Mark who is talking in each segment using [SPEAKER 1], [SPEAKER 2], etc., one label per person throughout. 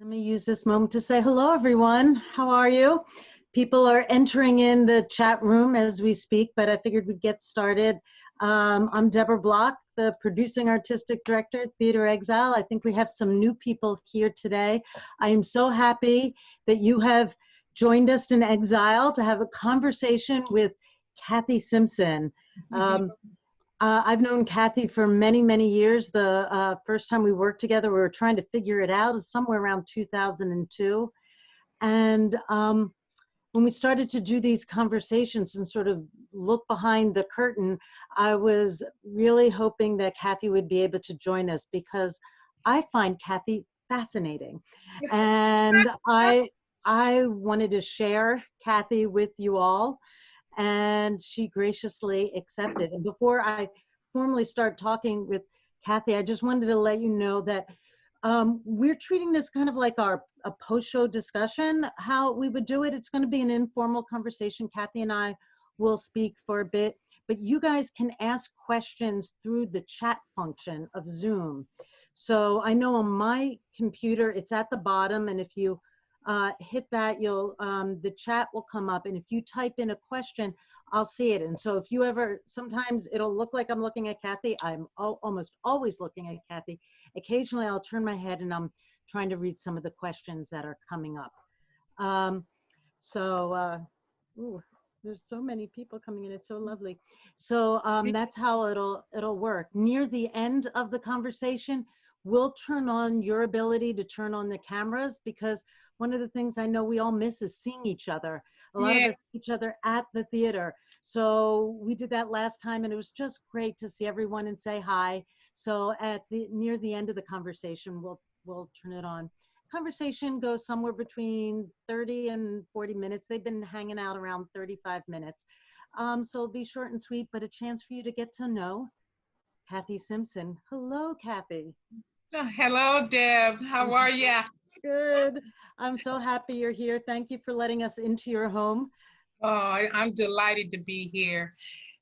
[SPEAKER 1] Let me use this moment to say hello, everyone. How are you? People are entering in the chat room as we speak, but I figured we'd get started. I'm Deborah Block, the producing artistic director at Theatre Exile. I think we have some new people here today. I am so happy that you have joined us in Exile to have a conversation with Cathy Simpson. I've known Cathy for many, many years. The first time we worked together, we were trying to figure it out. It was somewhere around 2002. And when we started to do these conversations and sort of look behind the curtain, I was really hoping that Cathy would be able to join us because I find Cathy fascinating. And I wanted to share Cathy with you all, and she graciously accepted. And before I formally start talking with Cathy, I just wanted to let you know that we're treating this kind of like a post-show discussion. How we would do it, it's going to be an informal conversation. Cathy and I will speak for a bit, but you guys can ask questions through the chat function of Zoom. So I know on my computer, it's at the bottom, and if you hit that, you'll the chat will come up, and if you type in a question, I'll see it. And so if you ever, sometimes it'll look like I'm looking at Cathy. I'm almost always looking at Cathy. Occasionally I'll turn my head and I'm trying to read some of the questions that are coming up. Ooh, there's so many people coming in. It's so lovely. So that's how it'll work. Near the end of the conversation, we'll turn on your ability to turn on the cameras, because one of the things I know we all miss is seeing each other. A lot of us see each other at the theater. So we did that last time, and it was just great to see everyone and say hi. So near the end of the conversation, we'll turn it on. Conversation goes somewhere between 30 and 40 minutes. They've been hanging out around 35 minutes. So it'll be short and sweet, but a chance for you to get to know Cathy Simpson. Hello, Cathy.
[SPEAKER 2] Hello, Deb. How are you?
[SPEAKER 1] Good. I'm so happy you're here. Thank you for letting us into your home.
[SPEAKER 2] Oh, I'm delighted to be here.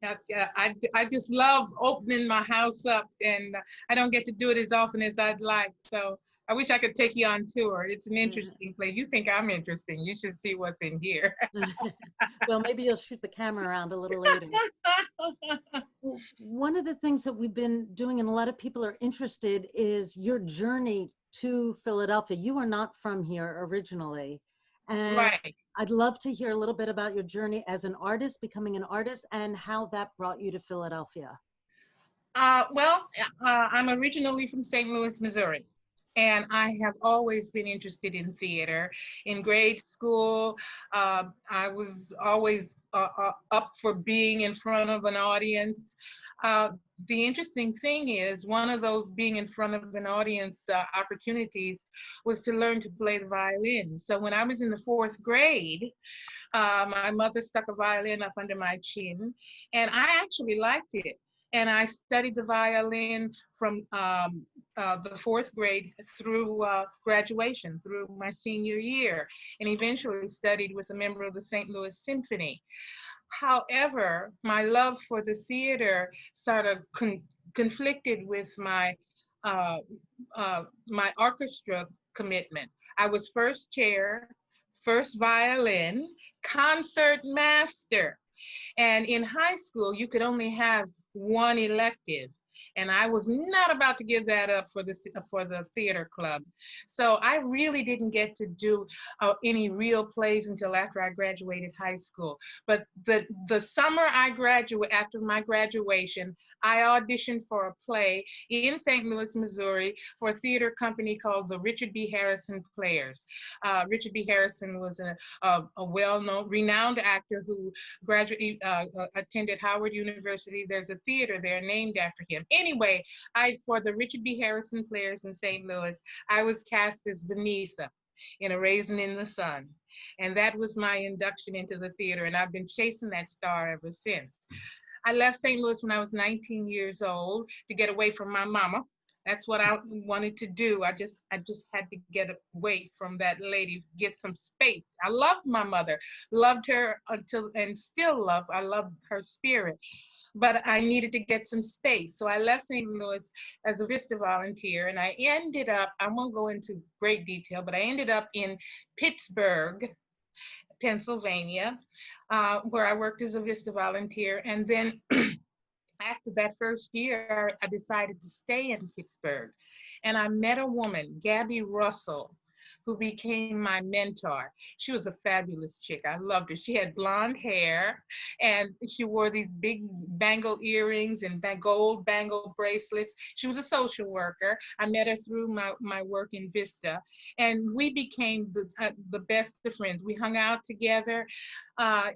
[SPEAKER 2] I just love opening my house up, and I don't get to do it as often as I'd like. So I wish I could take you on tour. It's an interesting place. You think I'm interesting. You should see what's in here.
[SPEAKER 1] Well, maybe you'll shoot the camera around a little later. One of the things that we've been doing, and a lot of people are interested, is your journey to Philadelphia. You are not from here originally. And
[SPEAKER 2] right.
[SPEAKER 1] I'd love to hear a little bit about your journey as an artist, becoming an artist, and how that brought you to Philadelphia.
[SPEAKER 2] I'm originally from St. Louis, Missouri. And I have always been interested in theater. In grade school, I was always up for being in front of an audience. The interesting thing is, one of those being in front of an audience opportunities was to learn to play the violin. So when I was in the 4th grade, my mother stuck a violin up under my chin, and I actually liked it. And I studied the violin from the 4th grade through graduation, through my senior year, and eventually studied with a member of the St. Louis Symphony. However, my love for the theater sort of conflicted with my my orchestra commitment. I was first chair, first violin, concert master. And in high school, you could only have one elective, and I was not about to give that up for the theater club. So I really didn't get to do any real plays until after I graduated high school. But the summer after my graduation, I auditioned for a play in St. Louis, Missouri, for a theater company called the Richard B. Harrison Players. Richard B. Harrison was a well-known, renowned actor who attended Howard University. There's a theater there named after him. Anyway, for the Richard B. Harrison Players in St. Louis, I was cast as Beneatha in A Raisin in the Sun. And that was my induction into the theater, and I've been chasing that star ever since. I left St. Louis when I was 19 years old to get away from my mama. That's what I wanted to do. I just had to get away from that lady, get some space. I loved my mother, loved her until, and still love. I loved her spirit. but I needed to get some space. So I left St. Louis as a Vista volunteer, and I ended up, I won't go into great detail, but I ended up in Pittsburgh, Pennsylvania, where I worked as a Vista volunteer. And then after that first year, I decided to stay in Pittsburgh. And I met a woman, Gabby Russell, who became my mentor. She was a fabulous chick. I loved her. She had blonde hair and she wore these big bangle earrings and gold bangle bracelets. She was a social worker. I met her through my work in Vista, and we became the best of friends. We hung out together. I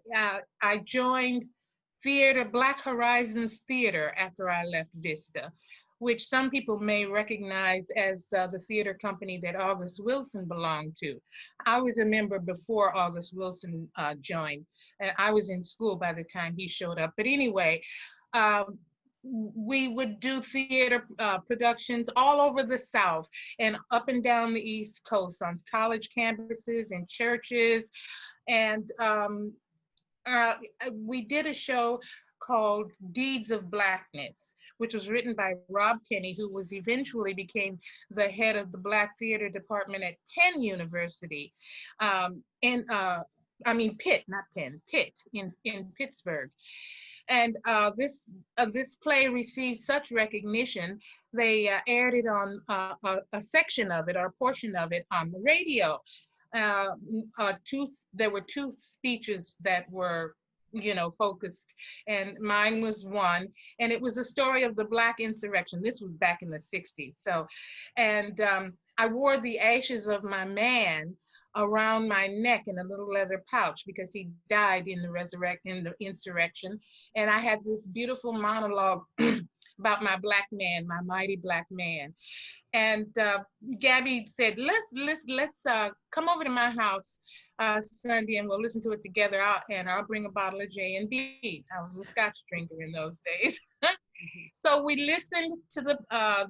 [SPEAKER 2] joined Black Horizons Theater after I left Vista, which some people may recognize as the theater company that August Wilson belonged to. I was a member before August Wilson joined. I was in school by the time he showed up. But anyway, we would do theater productions all over the South and up and down the East Coast on college campuses and churches. And we did a show called Deeds of Blackness, which was written by Rob Penny, who was eventually became the head of the Black Theater Department at Penn University. Pitt, not Penn, Pitt in Pittsburgh. And this play received such recognition, they aired it on a section of it or a portion of it on the radio. There were two speeches that were focused, and mine was one, and it was a story of the Black insurrection. This was back in the 60s. So, and I wore the ashes of my man around my neck in a little leather pouch because he died in the insurrection. And I had this beautiful monologue about my Black man, my mighty Black man. And Gabby said, let's come over to my house Sunday and we'll listen to it together, and I'll bring a bottle of J&B. I was a Scotch drinker in those days. So we listened to the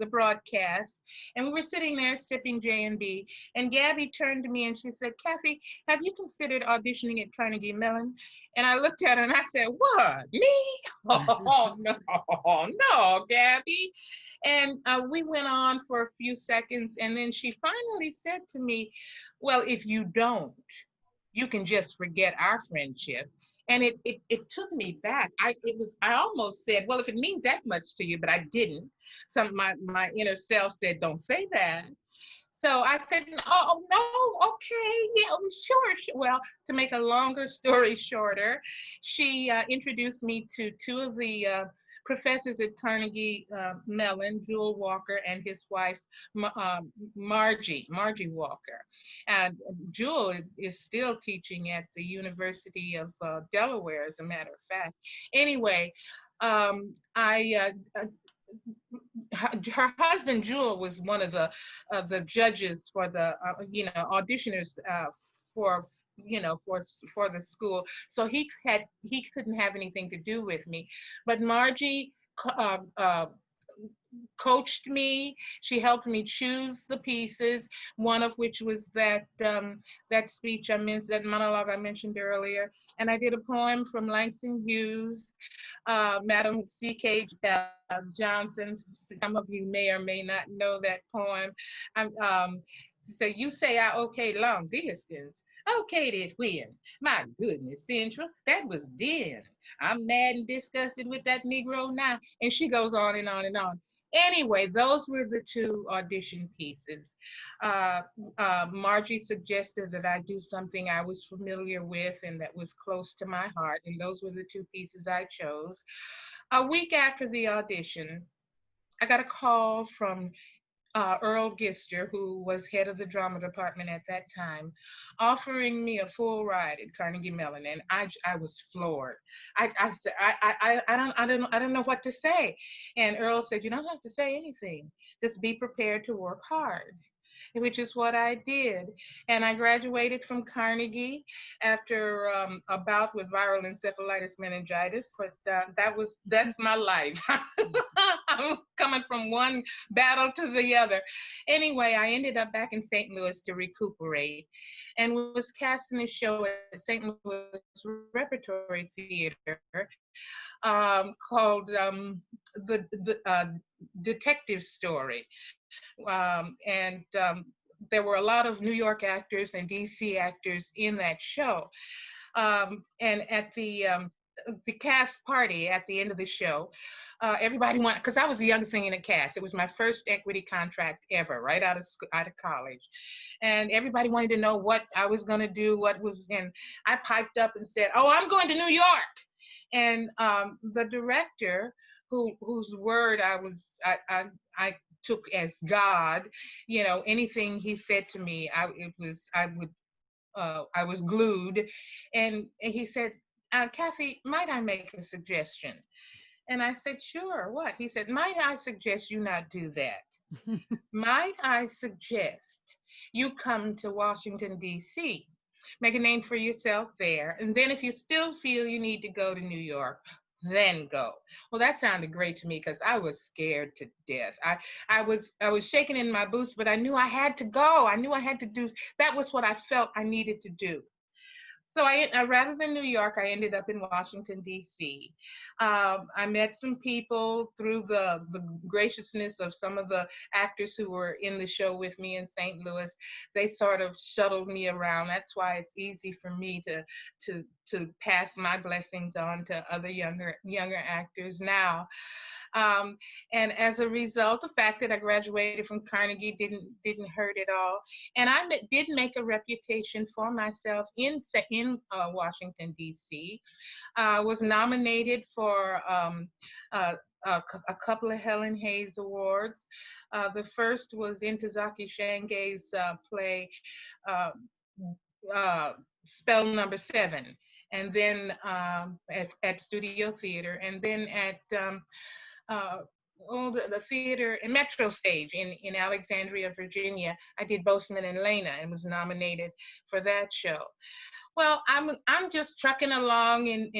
[SPEAKER 2] broadcast, and we were sitting there sipping J&B, and Gabby turned to me and she said, Cathy, have you considered auditioning at Carnegie Mellon? And I looked at her and I said, what, me? Oh, no, Gabby. And we went on for a few seconds, and then she finally said to me, well, if you don't, you can just forget our friendship. And it took me back. I almost said, well, if it means that much to you, but I didn't. So my inner self said, don't say that. So I said, oh, no, okay, yeah, sure. Well, to make a longer story shorter, she introduced me to two of the professors at Carnegie Mellon, Jewel Walker and his wife, Margie Walker. And Jewel is still teaching at the University of Delaware, as a matter of fact. Anyway, her husband Jewel was one of the judges for the auditioners for the school, so he couldn't have anything to do with me. But Margie coached me. She helped me choose the pieces, one of which was that speech that monologue I mentioned earlier. And I did a poem from Langston Hughes, Madam C.K. Johnson. Some of you may or may not know that poem. So you say I okay long distance. Okay, it when? My goodness, Central, that was then. I'm mad and disgusted with that Negro now. And she goes on and on and on. Anyway, those were the two audition pieces. Margie suggested that I do something I was familiar with and that was close to my heart, and those were the two pieces I chose. A week after the audition, I got a call from Earl Gister, who was head of the drama department at that time, offering me a full ride at Carnegie Mellon, and I was floored. I said, I don't know what to say. And Earl said, you don't have to say anything. Just be prepared to work hard, which is what I did. And I graduated from Carnegie after a bout with viral encephalitis meningitis, but that's my life. I'm coming from one battle to the other. Anyway, I ended up back in St. Louis to recuperate and was cast in a show at St. Louis Repertory Theater called the Detective Story. And there were a lot of New York actors and DC actors in that show. And at the cast party at the end of the show, everybody wanted, because I was the youngest thing in the cast. It was my first equity contract ever, right out of college, and everybody wanted to know what I was going to do, what was in. I piped up and said, "Oh, I'm going to New York," and the director, whose word I took as God, you know, anything he said to me, I was glued. And he said, Cathy, might I make a suggestion? And I said, sure, what? He said, might I suggest you not do that? Might I suggest you come to Washington, D.C., make a name for yourself there, and then if you still feel you need to go to New York, then go. Well, that sounded great to me because I was scared to death. I was shaking in my boots, but I knew I had to go. I knew I had to do. That was what I felt I needed to do. So rather than New York, I ended up in Washington, D.C. I met some people through the graciousness of some of the actors who were in the show with me in St. Louis. They sort of shuttled me around. That's why it's easy for me to pass my blessings on to other younger actors now. And as a result, the fact that I graduated from Carnegie didn't hurt at all. And I did make a reputation for myself in Washington, D.C. Was nominated for a couple of Helen Hayes Awards. The first was Ntozake Shange's play, Spell Number 7, and then at Studio Theater, and then at the theater in Metro Stage in Alexandria, Virginia. I did Boseman and Lena and was nominated for that show. Well, I'm just trucking along in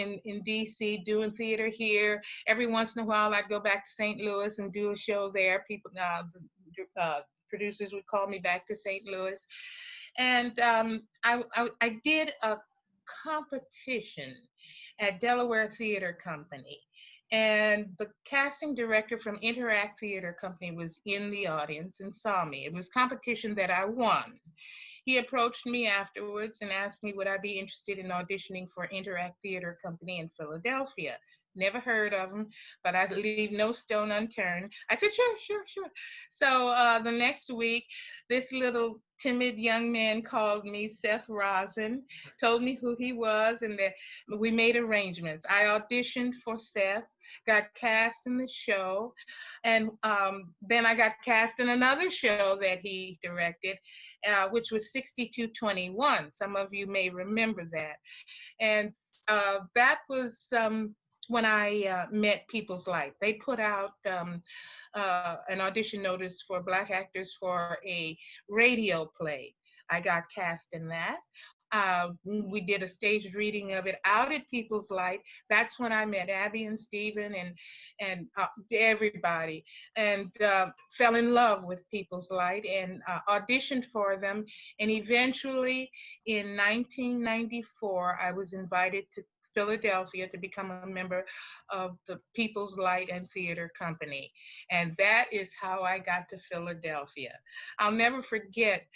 [SPEAKER 2] DC, doing theater here. Every once in a while, I'd go back to St. Louis and do a show there. People, producers would call me back to St. Louis, and I did a competition at Delaware Theater Company. And the casting director from Interact Theater Company was in the audience and saw me. It was competition that I won. He approached me afterwards and asked me would I be interested in auditioning for Interact Theater Company in Philadelphia. Never heard of them, but I leave no stone unturned. I said, sure. So the next week, this little timid young man called me, Seth Rosen, told me who he was, and that we made arrangements. I auditioned for Seth, got cast in the show, and then I got cast in another show that he directed, which was 6221. Some of you may remember that. And that was when I met People's Light. They put out an audition notice for Black actors for a radio play. I got cast in that. We did a staged reading of it out at People's Light. That's when I met Abby and Stephen and everybody, and fell in love with People's Light and auditioned for them. And eventually, in 1994, I was invited to Philadelphia to become a member of the People's Light and Theater Company. And that is how I got to Philadelphia. I'll never forget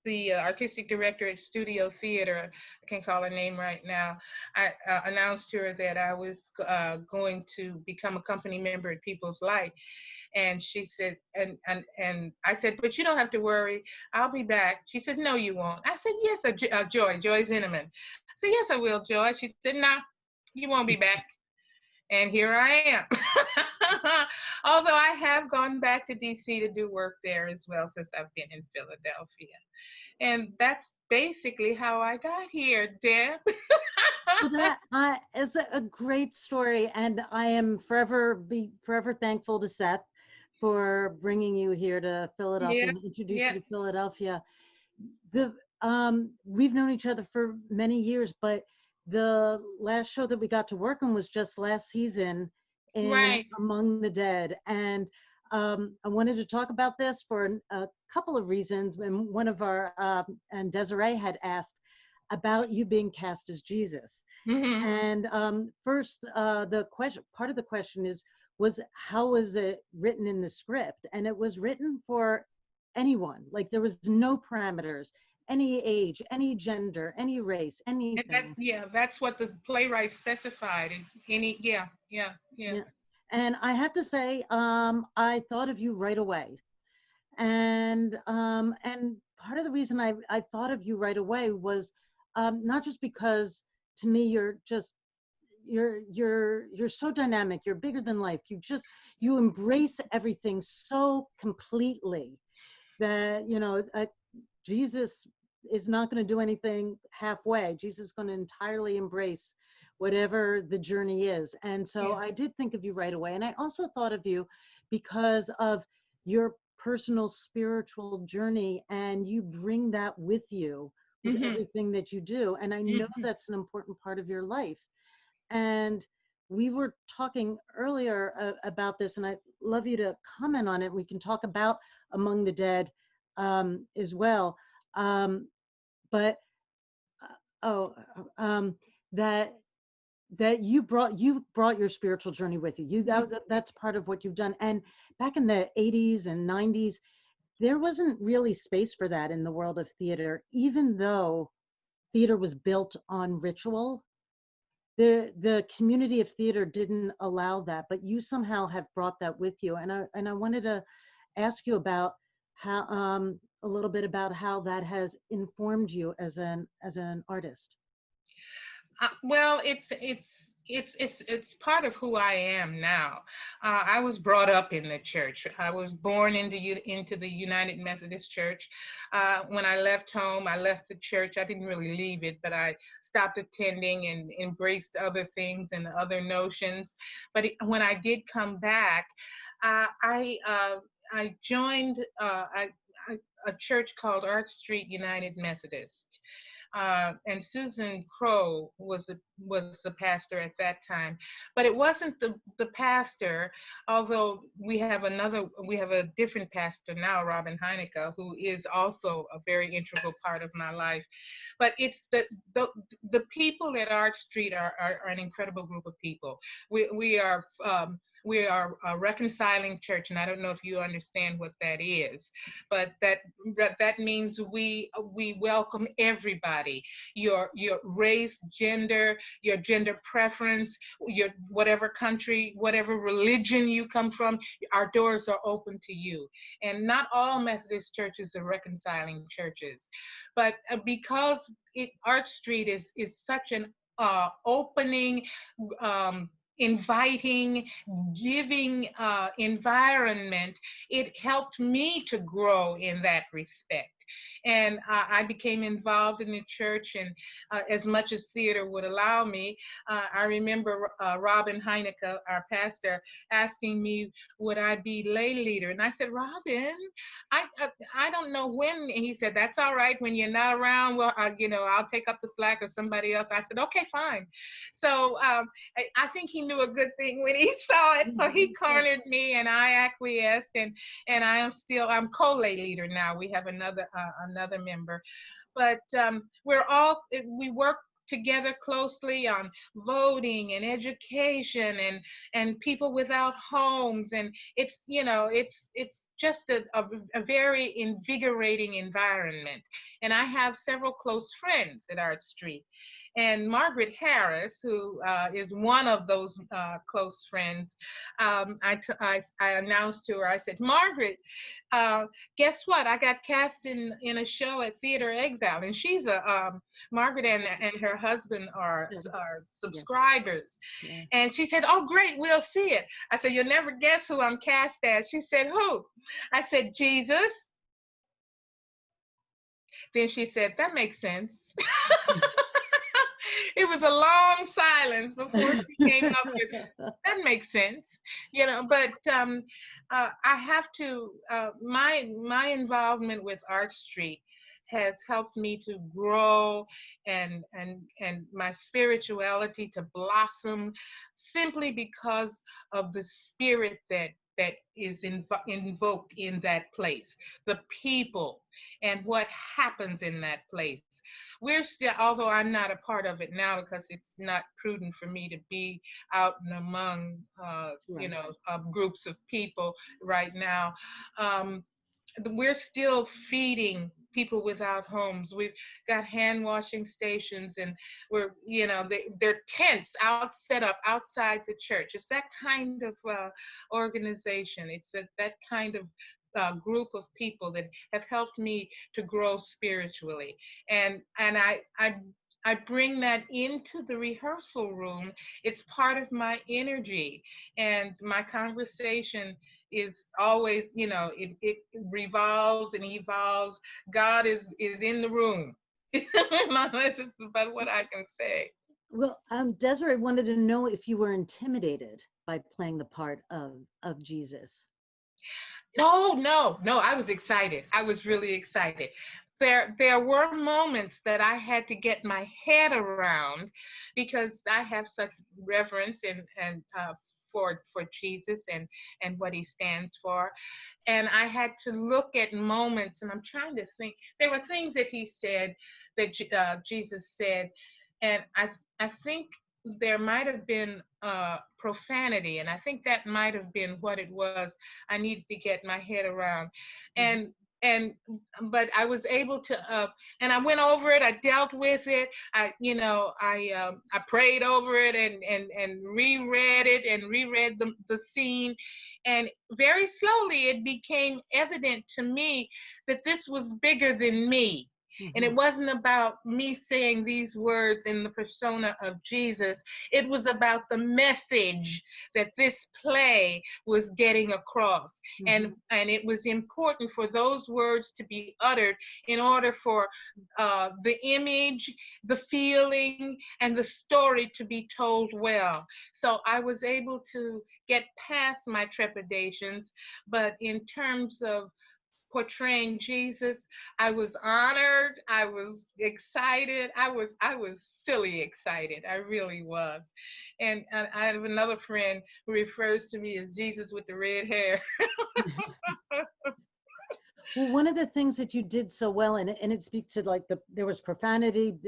[SPEAKER 2] the artistic director at Studio Theater, I can't call her name right now, I announced to her that I was going to become a company member at People's Light. And she said, and I said, but you don't have to worry, I'll be back. She said, no, you won't. I said, yes, Joy Zinnemann. I said, yes, I will, Joy. She said, no, you won't be back. And here I am. Although I have gone back to DC to do work there as well since I've been in Philadelphia. And that's basically how I got here, Deb.
[SPEAKER 1] Well, that is a great story, and I am forever thankful to Seth for bringing you here to Philadelphia and introduce you to Philadelphia. We've known each other for many years, but the last show that we got to work on was just last season in
[SPEAKER 2] Right.
[SPEAKER 1] Among the Dead. And I wanted to talk about this for a couple of reasons. And one of our, and Desiree had asked about you being cast as Jesus.
[SPEAKER 2] Hmm.
[SPEAKER 1] And first, the question, part of the question was how was it written in the script? And it was written for anyone. Like there was no parameters, any age, any gender, any race,
[SPEAKER 2] And that,
[SPEAKER 1] anything.
[SPEAKER 2] yeah, that's what the playwright specified. And any, yeah, yeah, yeah.
[SPEAKER 1] Yeah. And I have to say, I thought of you right away. And part of the reason I thought of you right away was not just because to me you're just you're so dynamic, you're bigger than life, you embrace everything so completely that Jesus is not going to do anything halfway. Jesus is going to entirely embrace whatever the journey is. And so
[SPEAKER 2] Yeah.
[SPEAKER 1] I did think of you right away. And I also thought of you because of your personal spiritual journey, and you bring that with you with
[SPEAKER 2] Hmm.
[SPEAKER 1] everything that you do. And I know
[SPEAKER 2] Hmm.
[SPEAKER 1] that's an important part of your life. And we were talking earlier about this, and I'd love you to comment on it. We can talk about Among the Dead as well. Um, but oh, that you brought your spiritual journey with you. That's part of what you've done. And back in the 80s and 90s, there wasn't really space for that in the world of theater, even though theater was built on ritual. The community of theater didn't allow that, but you somehow have brought that with you. And I wanted to ask you about how a little bit about how that has informed you as an artist.
[SPEAKER 2] Well, it's part of who I am now. I was brought up in the church. I was born into the United Methodist Church. When I left home, I left the church. I didn't really leave it, but I stopped attending and embraced other things and other notions. But when I did come back, I joined a church called Arch Street United Methodist. And Susan Crow was the pastor at that time, but it wasn't the pastor. Although we have a different pastor now, Robin Heinecke, who is also a very integral part of my life. But it's the people at Arch Street are an incredible group of people. We are a reconciling church, and I don't know if you understand what that is, but that means we welcome everybody, your race, gender, your gender preference, your whatever country, whatever religion you come from. Our doors are open to you. And not all Methodist churches are reconciling churches, but because Arch Street is such an opening, um, inviting, giving environment, it helped me to grow in that respect. And I became involved in the church, and as much as theater would allow me. I remember Robin Heinecke, our pastor, asking me, would I be lay leader? And I said, Robin, I don't know when. And he said, that's all right. When you're not around, well, I'll take up the slack or somebody else. I said, okay, fine. So I think he knew a good thing when he saw it. So he cornered me, and I acquiesced, and I'm co-lay leader now. We have another member, but we work together closely on voting and education and people without homes, and it's just a very invigorating environment. And I have several close friends at Arch Street. And Margaret Harris, who is one of those close friends, I announced to her, I said, Margaret, guess what? I got cast in a show at Theatre Exile. And she's Margaret and her husband are subscribers.
[SPEAKER 1] Yeah.
[SPEAKER 2] And she said, oh, great, we'll see it. I said, you'll never guess who I'm cast as. She said, who? I said, Jesus. Then she said, that makes sense. It was a long silence before she came up with, that makes sense, but I have to, my involvement with Art Street has helped me to grow and my spirituality to blossom simply because of the spirit that is invoked in that place, the people, and what happens in that place. We're still, although I'm not a part of it now because it's not prudent for me to be out and among,
[SPEAKER 1] Right.
[SPEAKER 2] groups of people right now. We're still feeding people without homes. We've got hand washing stations, and we're, they're tents out set up outside the church. It's that kind of organization. It's that kind of group of people that have helped me to grow spiritually, and I bring that into the rehearsal room. It's part of my energy, and my conversation is always, it revolves and evolves. God is in the room. That's about what I can say.
[SPEAKER 1] Well, Desiree wanted to know if you were intimidated by playing the part of Jesus.
[SPEAKER 2] Oh, no, I was excited. I was really excited. There were moments that I had to get my head around because I have such reverence and for Jesus and what he stands for. And I had to look at moments, and I'm trying to think. There were things that he said, that Jesus said, and I think there might have been profanity, and I think that might have been what it was. I needed to get my head around, and and but I was able to, and I went over it. I dealt with it. I prayed over it and reread it and reread the scene, and very slowly it became evident to me that this was bigger than me. And it wasn't about me saying these words in the persona of Jesus. It was about the message that this play was getting across. And it was important for those words to be uttered in order for the image, the feeling, and the story to be told well. So I was able to get past my trepidations, but in terms of portraying Jesus, I was honored. I was excited. I was silly excited. I really was. And I have another friend who refers to me as Jesus with the red hair.
[SPEAKER 1] Well, one of the things that you did so well, and it speaks to like there was profanity.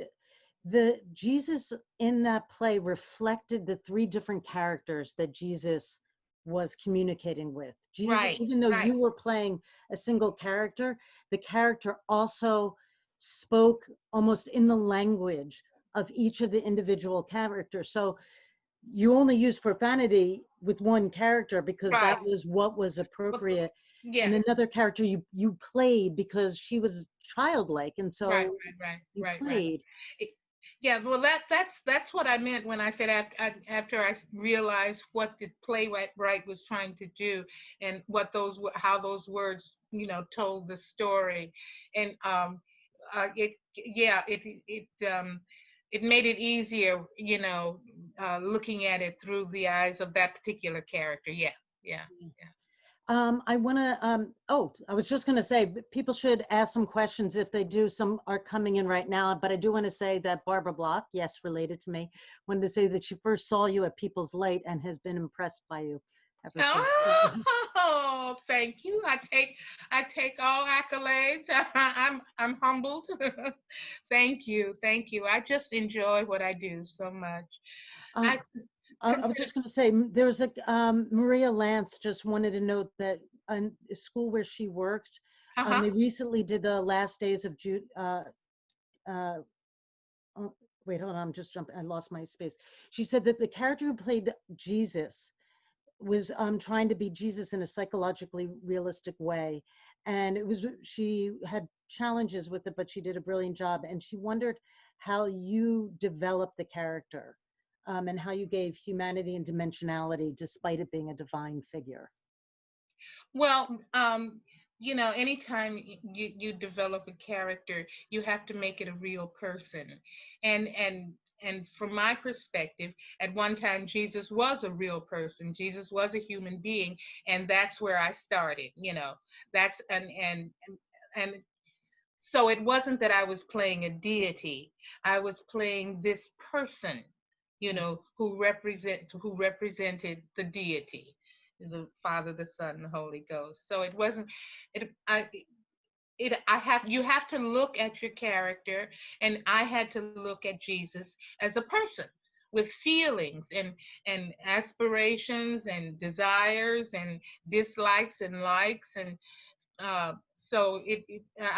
[SPEAKER 1] The Jesus in that play reflected the three different characters that Jesus was communicating with. Jesus,
[SPEAKER 2] Right,
[SPEAKER 1] even though
[SPEAKER 2] right.
[SPEAKER 1] you were playing a single character, the character also spoke almost in the language of each of the individual characters. So you only used profanity with one character because
[SPEAKER 2] Right.
[SPEAKER 1] that was what was appropriate. And
[SPEAKER 2] Yeah.
[SPEAKER 1] another character you played because she was childlike, and
[SPEAKER 2] Right,
[SPEAKER 1] so
[SPEAKER 2] right, right,
[SPEAKER 1] you
[SPEAKER 2] right, right.
[SPEAKER 1] played.
[SPEAKER 2] Yeah, well, that's what I meant when I said after I realized what the playwright was trying to do, and how those words, told the story, and it made it easier, looking at it through the eyes of that particular character. Yeah, yeah, yeah.
[SPEAKER 1] I want to, I was just going to say, people should ask some questions if they do. Some are coming in right now, but I do want to say that Barbara Block, yes, related to me, wanted to say that she first saw you at People's Light and has been impressed by you ever since.
[SPEAKER 2] Oh, thank you. I take all accolades. I'm humbled. Thank you, thank you. I just enjoy what I do so much. I
[SPEAKER 1] I was
[SPEAKER 2] consider.
[SPEAKER 1] just going to say, there's a Maria Lance just wanted to note that in the school where she worked,
[SPEAKER 2] Uh-huh.
[SPEAKER 1] they recently did the last days of Jude. Oh, wait, hold on, I'm just jumping. I lost my space. She said that the character who played Jesus was trying to be Jesus in a psychologically realistic way, and she had challenges with it, but she did a brilliant job. And she wondered how you developed the character, and how you gave humanity and dimensionality despite it being a divine figure.
[SPEAKER 2] Well, anytime you develop a character, you have to make it a real person, and and from my perspective, at one time Jesus was a real person. Jesus was a human being, and that's where I started. That's and so it wasn't that I was playing a deity. I was playing this person, who represented the deity, the Father, the Son, and the Holy Ghost. So it wasn't it. You have to look at your character, and I had to look at Jesus as a person with feelings and aspirations and desires and dislikes and likes, and I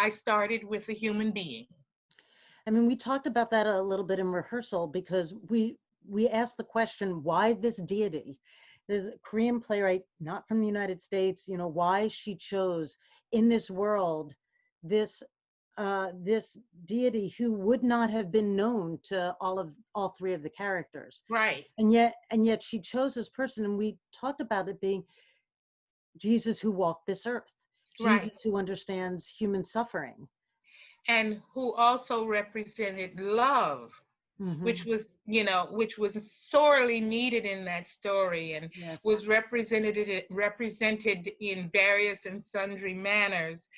[SPEAKER 2] started with a human being.
[SPEAKER 1] I mean, we talked about that a little bit in rehearsal because we asked the question, why this deity? There's a Korean playwright, not from the United States, why she chose in this world this this deity who would not have been known to all three of the characters.
[SPEAKER 2] Right.
[SPEAKER 1] And yet she chose this person, and we talked about it being Jesus who walked this earth, Jesus
[SPEAKER 2] Right.
[SPEAKER 1] who understands human suffering.
[SPEAKER 2] And who also represented love,
[SPEAKER 1] Mm-hmm.
[SPEAKER 2] which was sorely needed in that story, and
[SPEAKER 1] Yes.
[SPEAKER 2] was represented in various and sundry manners.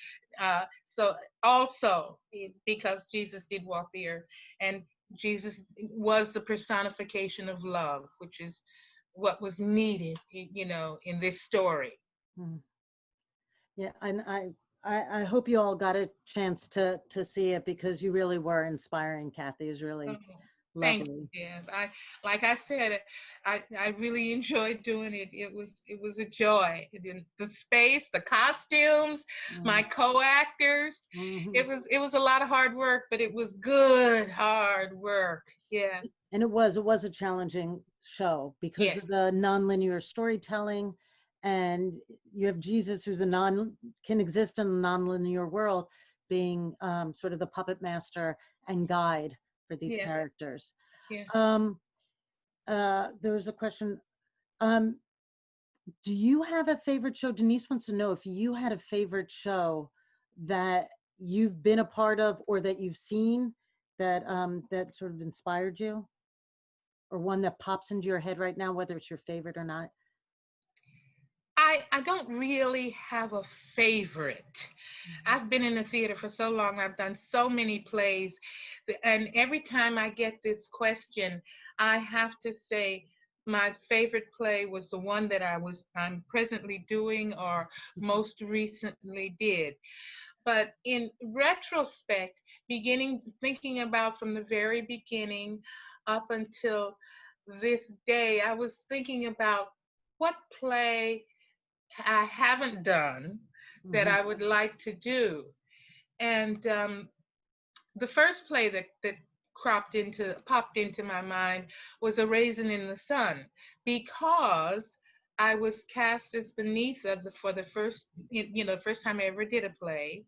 [SPEAKER 2] So also, because Jesus did walk the earth, and Jesus was the personification of love, which is what was needed, in this story.
[SPEAKER 1] Mm. Yeah, and I hope you all got a chance to see it, because you really were inspiring, Cathy. It was really
[SPEAKER 2] Thank
[SPEAKER 1] lovely.
[SPEAKER 2] you. Like I said, I really enjoyed doing it. It was a joy. The space, the costumes, my co-actors.
[SPEAKER 1] Mm-hmm.
[SPEAKER 2] It was a lot of hard work, but it was good hard work. Yeah.
[SPEAKER 1] And it was a challenging show because
[SPEAKER 2] Yes.
[SPEAKER 1] of the nonlinear storytelling, and you have Jesus who's can exist in a nonlinear world, being sort of the puppet master and guide for these
[SPEAKER 2] Yeah.
[SPEAKER 1] characters.
[SPEAKER 2] Yeah.
[SPEAKER 1] There was a question. Do you have a favorite show? Denise wants to know if you had a favorite show that you've been a part of or that you've seen that that sort of inspired you, or one that pops into your head right now, whether it's your favorite or not.
[SPEAKER 2] I don't really have a favorite. I've been in the theater for so long. I've done so many plays. And every time I get this question, I have to say my favorite play was the one that I'm presently doing or most recently did. But in retrospect, thinking about from the very beginning up until this day, I was thinking about what play I haven't done that I would like to do. And the first play that popped into my mind was A Raisin in the Sun, because I was cast as Beneatha for the first time I ever did a play.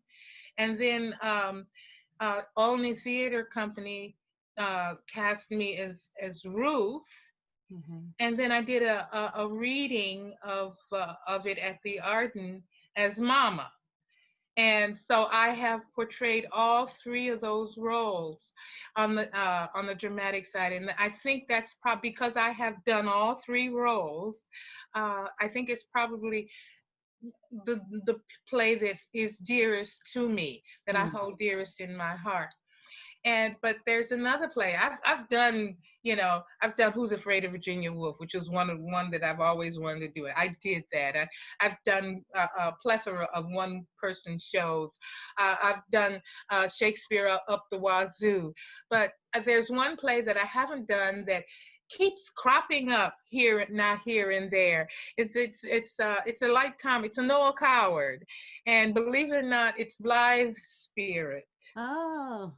[SPEAKER 2] And then Olney Theater Company cast me as Ruth. And then I did a reading of it at the Arden as Mama. And so I have portrayed all three of those roles on the dramatic side. And I think that's probably because I have done all three roles. I think it's probably the play that is dearest to me, that I hold dearest in my heart. But there's another play I've done. I've done Who's Afraid of Virginia Woolf, which is one that I've always wanted to do. I did that. I've done a plethora of one-person shows. I've done Shakespeare up the wazoo. But there's one play that I haven't done that keeps cropping up here and there. It's a light comedy. It's a Noel Coward, and believe it or not, it's Blythe Spirit.
[SPEAKER 1] Oh.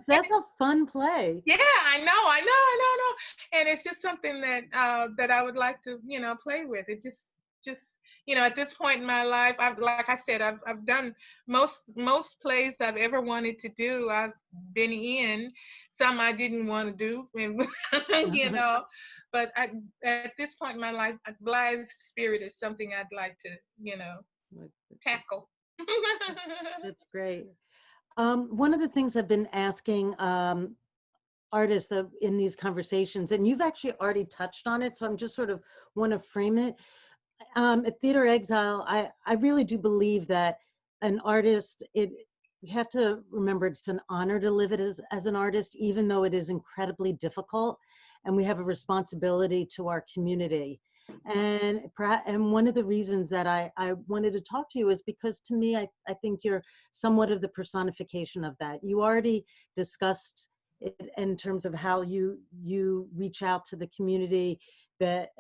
[SPEAKER 1] That's a fun play.
[SPEAKER 2] Yeah, I know. And it's just something that that I would like to, play with. It just at this point in my life, like I said, I've done most plays I've ever wanted to do. I've been in some I didn't want to do, and but at this point in my life, Blythe Spirit is something I'd like to, tackle.
[SPEAKER 1] That's great. One of the things I've been asking artists that in these conversations, and you've actually already touched on it, so I'm just sort of want to frame it. At Theatre Exile, I really do believe that an artist, you have to remember it's an honor to live it as an artist, even though it is incredibly difficult, and we have a responsibility to our community. And one of the reasons that I wanted to talk to you is because to me, I think you're somewhat of the personification of that. You already discussed it in terms of how you reach out to the community that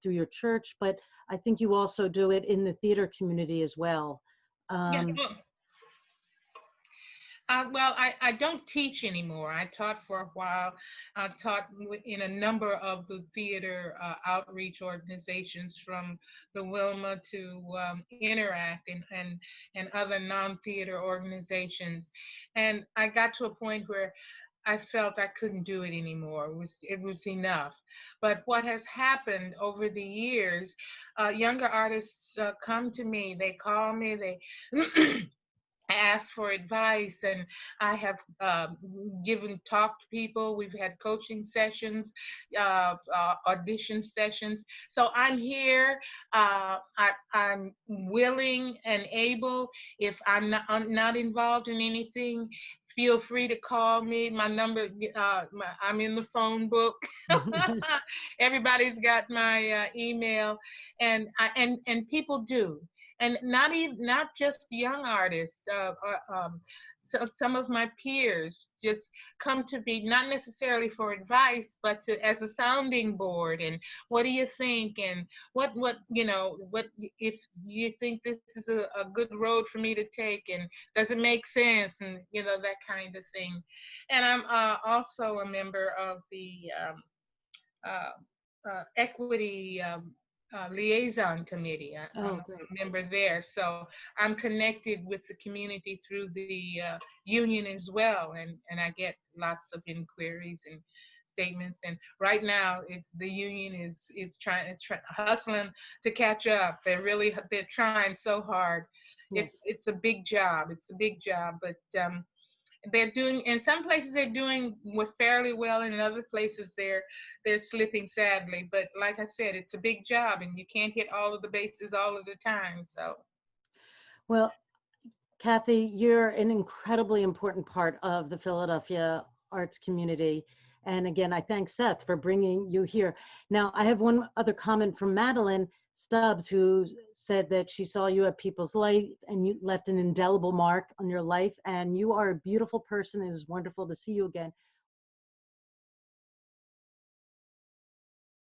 [SPEAKER 1] through your church, but I think you also do it in the theater community as well.
[SPEAKER 2] Yeah. Well, I don't teach anymore. I taught for a while. I taught in a number of the theater outreach organizations, from the Wilma to Interact and other non-theater organizations. And I got to a point where I felt I couldn't do it anymore. It was enough. But what has happened over the years, younger artists come to me. They call me. They ask for advice, and I have talked to people. We've had coaching sessions, audition sessions. So I'm here. I'm willing and able. If I'm not involved in anything, feel free to call me. My number, I'm in the phone book. Everybody's got my email, and people do. And not just young artists. So some of my peers just come to me, not necessarily for advice, but as a sounding board. And what do you think? And what if you think this is a good road for me to take? And does it make sense? And that kind of thing. And I'm also a member of the equity. Liaison committee. I'm a member there, so I'm connected with the community through the union as well, and I get lots of inquiries and statements. And right now, the union is trying hustling to catch up. They're trying so hard.
[SPEAKER 1] Yes.
[SPEAKER 2] It's a big job. It's a big job, but they're doing, in some places they're doing fairly well, and in other places they're slipping sadly. But like I said, it's a big job, and you can't hit all of the bases all of the time. So,
[SPEAKER 1] Well, Cathy, you're an incredibly important part of the Philadelphia arts community. And again, I thank Seth for bringing you here. Now, I have one other comment from Madeline Stubbs, who said that she saw you at People's Light and you left an indelible mark on your life. And you are a beautiful person. It is wonderful to see you again.